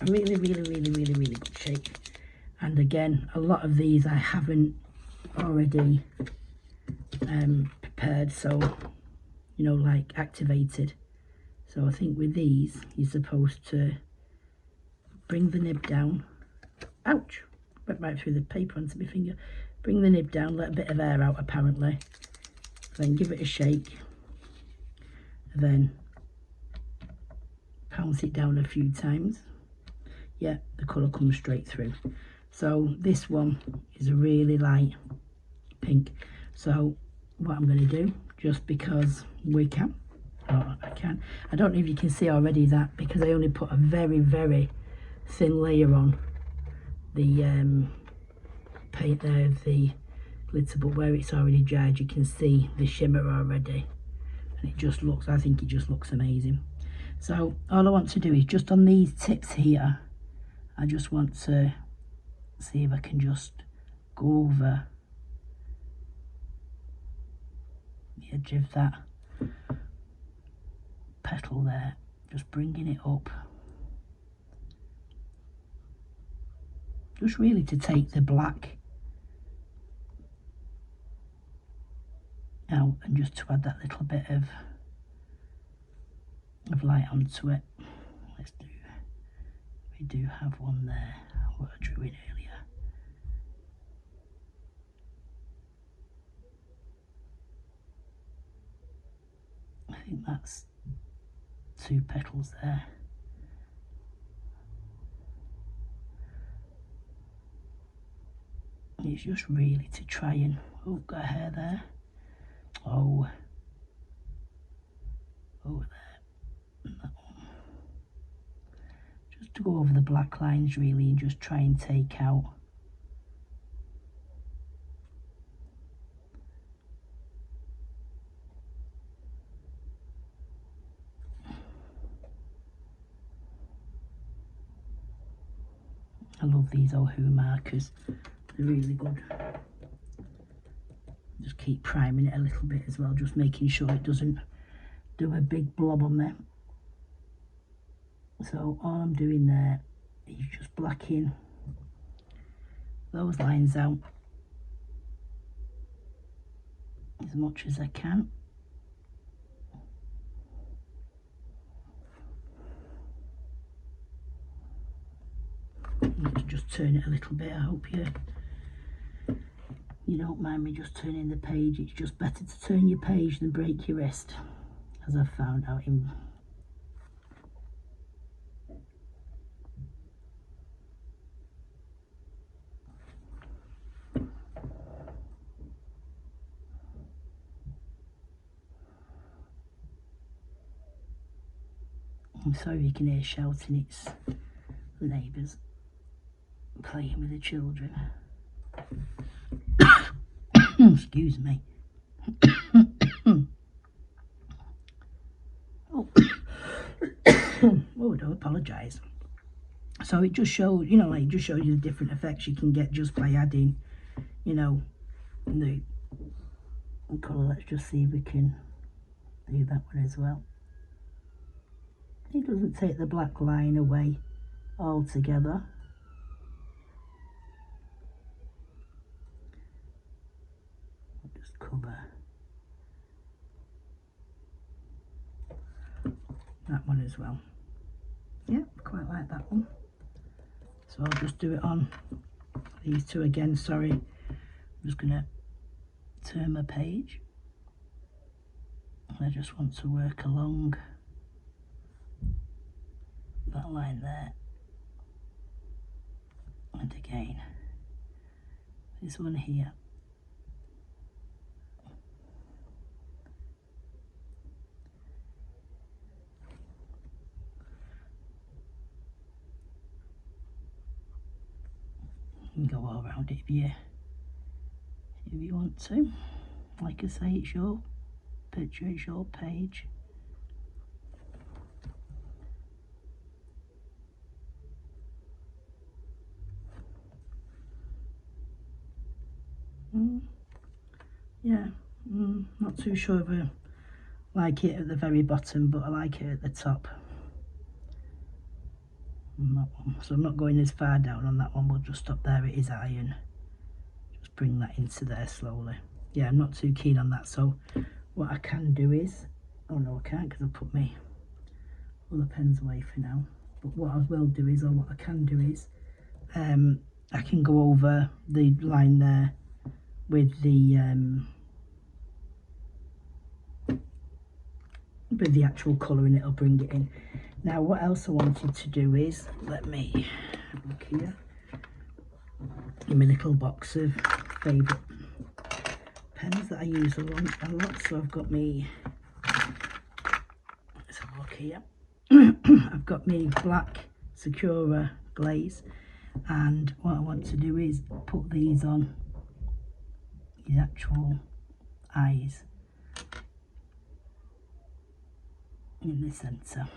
a really good shake. And again, a lot of these I haven't already prepared, so you know, like activated. So I think with these you're supposed to bring the nib down. Ouch, went right through the paper onto my finger. Bring the nib down, let a bit of air out apparently, then give it a shake, and then pounce it down a few times. Yeah, the colour comes straight through. So this one is a really light pink. So what I'm going to do, just because we can, or I can, I don't know if you can see already that because I only put a very thin layer on the paint there of the glitter, but where it's already dried you can see the shimmer already, and it just looks, I think it just looks amazing. So all I want to do is just on these tips here, I just want to see if I can just go over the edge of that petal there, just bringing it up, just really to take the black out and just to add that little bit of light onto it. Let's do, we do have one there, what I drew in earlier. I think that's 2 petals there. It's just really to try and, oh, got a hair there. Oh, over there. And that one. Just to go over the black lines really and just try and take out I love these Ohuhu markers, they're really good. Just keep priming it a little bit as well, just making sure it doesn't do a big blob on there. So all I'm doing there is just blacking those lines out as much as I can. just turn it a little bit. I hope you don't mind me just turning the page. It's just better to turn your page than break your wrist, as I've found out in I'm sorry you can hear shouting, it's the neighbours playing with the children. Excuse me. Oh, I do apologise. So it just shows, like it just shows you the different effects you can get just by adding, the colour. Let's just see if we can do that one as well. It doesn't take the black line away altogether. I'll just cover that one as well. Yeah, quite like that one. So I'll just do it on these two again. Sorry, I'm just going to turn my page. I just want to work along that line there, and again this one here. You can go all around it if you want to. Like I say, it's your picture, it's your page. Yeah, not too sure if I like it at the very bottom, but I like it at the top. On that one. So I'm not going as far down on that one, we'll just stop there. It is iron. Just bring that into there slowly. Yeah, I'm not too keen on that, so what I can do is, oh no I can't because I've put my other pens away for now, but what I will do is, or what I can do is, I can go over the line there with the actual colour, and it'll bring it in. Now what else I wanted to do is, let me look here in my little box of favourite pens that I use a lot. So I've got me, let's have a look here. I've got me black Sakura glaze, and what I want to do is put these on the actual eyes in the centre.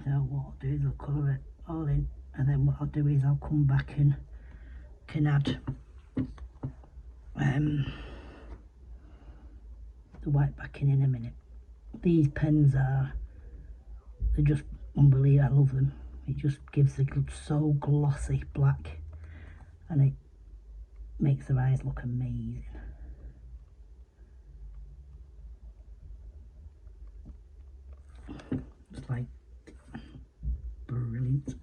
So what I'll do is I'll colour it all in, and then what I'll do is I'll come back and can add the white backing in a minute. These pens they're just unbelievable. I love them. It just gives it so glossy black, and it makes their eyes look amazing. Just like brilliant.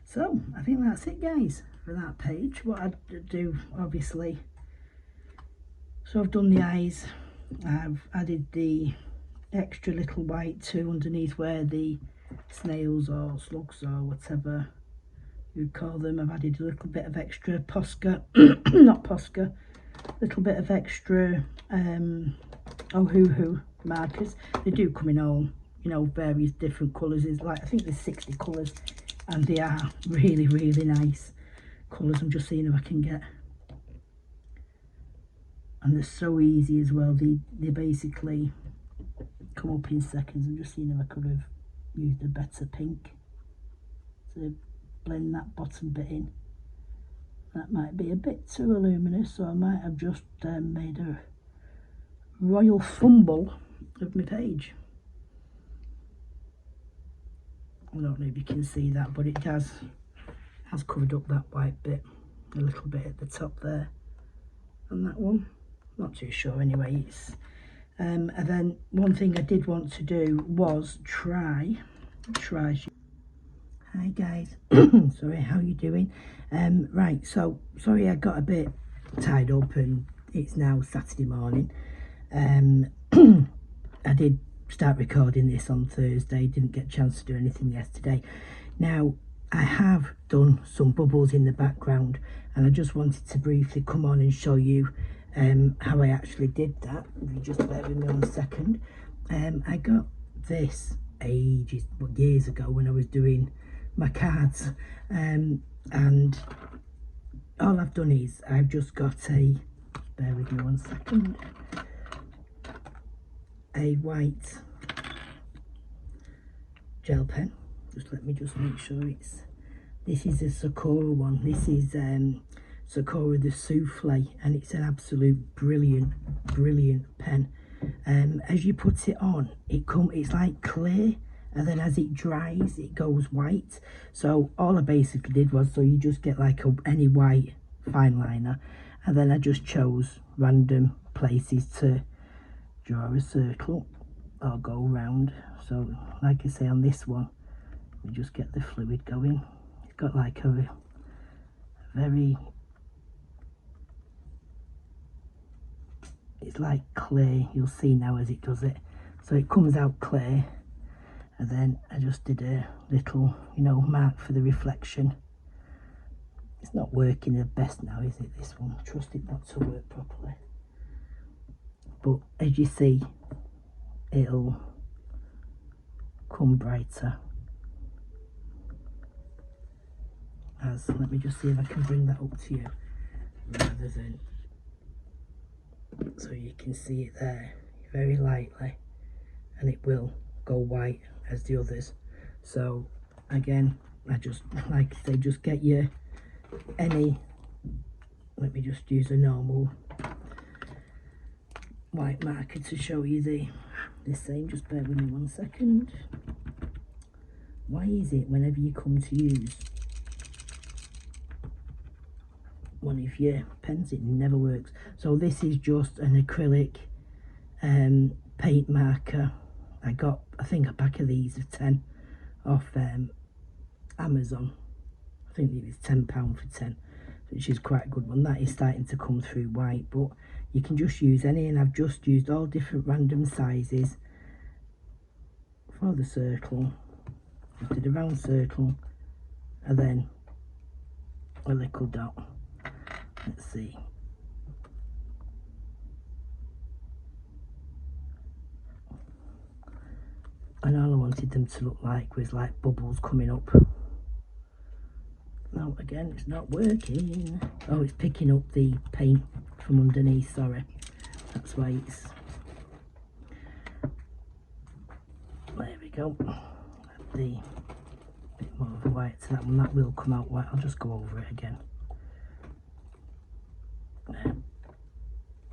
So I think that's it, guys, for that page. What I'd do, obviously, so I've done the eyes, I've added the extra little white to underneath where the snails or slugs or whatever you'd call them. I've added a little bit of extra Posca not Posca, little bit of extra Ohuhu markers. They do come in all, various different colours. Is like, I think there's 60 colours, and they are really, really nice colours. I'm just seeing if I can get, and they're so easy as well. They basically come up in seconds. I'm just seeing if I could have used a better pink to blend that bottom bit in. That might be a bit too luminous, so I might have just made a royal fumble of my page. I don't know if you can see that, but it has covered up that white bit a little bit at the top there, and that one, not too sure anyway. It's and then one thing I did want to do was try try. Hi guys, sorry, how you doing? Right, so sorry I got a bit tied up and it's now Saturday morning. I did start recording this on Thursday, didn't get a chance to do anything yesterday. Now I have done some bubbles in the background and I just wanted to briefly come on and show you how I actually did that. If you just bear with me 1 second. I got this years ago when I was doing my cards, and all I've done is I've just got bear with me 1 second, a white gel pen. Just let me just make sure this is a Sakura one. This is Sakura the Souffle, and it's an absolute brilliant pen. As you put it on, it's like clay, and then as it dries it goes white. So all I basically did was, so you just get like any white fine liner, and then I just chose random places to draw a circle or go round. So like I say, on this one we just get the fluid going. It's got like a very, it's like clay, you'll see now as it does it. So it comes out clay, and then I just did a little, you know, mark for the reflection. It's not working the best now, is it, this one? Trust it not to work properly. But as you see, it'll come brighter. Let me just see if I can bring that up to you, rather than, so you can see it there very lightly, and it will go white as the others. So again, I just, like I say, just get your any, let me just use a normal white marker to show you the same. Just bear with me 1 second. Why is it whenever you come to use one of your pens it never works? So this is just an acrylic paint marker. I got, I think, a pack of these of 10 off Amazon. I think it was £10 for 10, which is quite a good one. That is starting to come through white, but you can just use any, and I've just used all different random sizes for the circle. Just did a round circle and then a little dot. Let's see. And all I wanted them to look like was like bubbles coming up. No, again, it's not working. Oh, it's picking up the paint from underneath, sorry. That's why it's, there we go. The bit more of a white to that one, that will come out white. I'll just go over it again.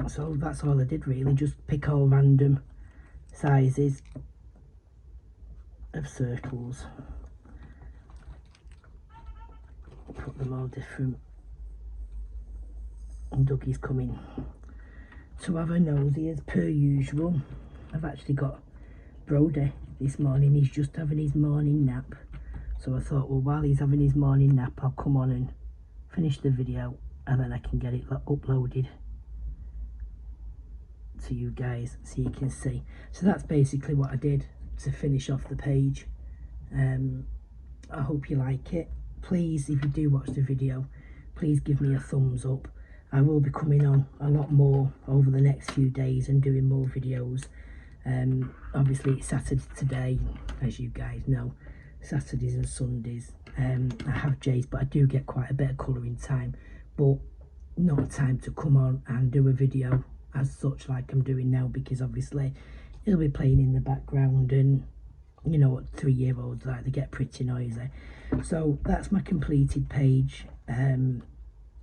So that's all I did really, just pick all random sizes of circles, put them all different, and Dougie's coming to have a nosy as per usual. I've actually got Brody this morning, he's just having his morning nap, so I thought, well, while he's having his morning nap I'll come on and finish the video, and then I can get it uploaded to you guys so you can see. So that's basically what I did to finish off the page. I hope you like it. Please, if you do watch the video, please give me a thumbs up. I will be coming on a lot more over the next few days and doing more videos. Obviously it's Saturday today, as you guys know. Saturdays and Sundays I have J's, but I do get quite a bit of colouring time, but not time to come on and do a video as such like I'm doing now, because obviously it'll be playing in the background, and you know what 3-year-olds like, they get pretty noisy. So that's my completed page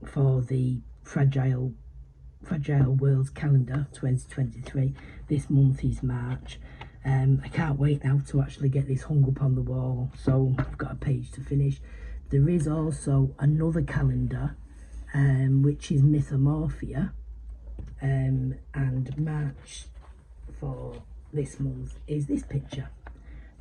for the Fragile World's Calendar 2023. This month is March. I can't wait now to actually get this hung up on the wall, so I've got a page to finish. There is also another calendar which is Mythomorphia, and March for this month is this picture.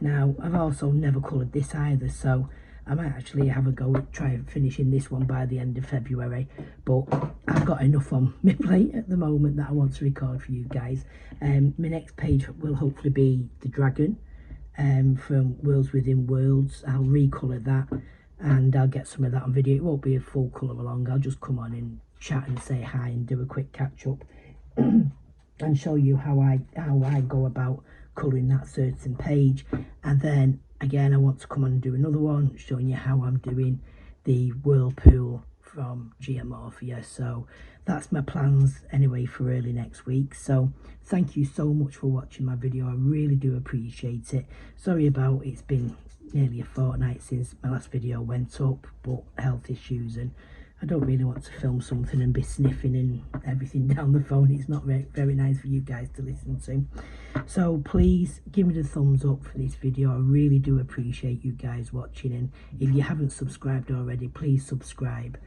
Now, I've also never coloured this either, so I might actually have a go at try finishing this one by the end of February, but I've got enough on my plate at the moment that I want to record for you guys. My next page will hopefully be the dragon from Worlds Within Worlds. I'll recolour that and I'll get some of that on video. It won't be a full colour along, I'll just come on and chat and say hi and do a quick catch up and show you how I go about colouring that certain page. And then again, I want to come on and do another one showing you how I'm doing the whirlpool from Geomorphia. So that's my plans anyway for early next week. So thank you so much for watching my video. I really do appreciate it. Sorry about it's been nearly a fortnight since my last video went up, but health issues, and I don't really want to film something and be sniffing and everything down the phone. It's not very nice for you guys to listen to. So please give me the thumbs up for this video. I really do appreciate you guys watching, and if you haven't subscribed already, please subscribe.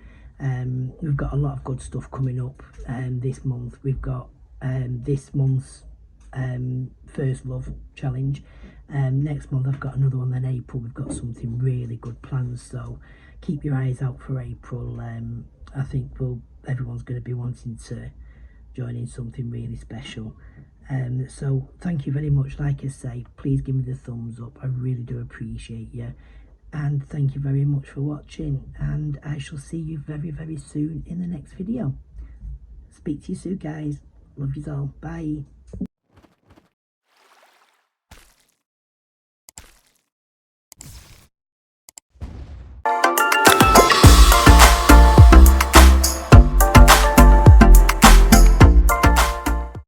We've got a lot of good stuff coming up this month. We've got this month's First Love challenge. Next month I've got another one, then April we've got something really good planned, so keep your eyes out for April. I think everyone's going to be wanting to join in something really special. So thank you very much. Like I say, please give me the thumbs up. I really do appreciate you, and thank you very much for watching, and I shall see you very soon in the next video. Speak to you soon, guys. Love you all. Bye.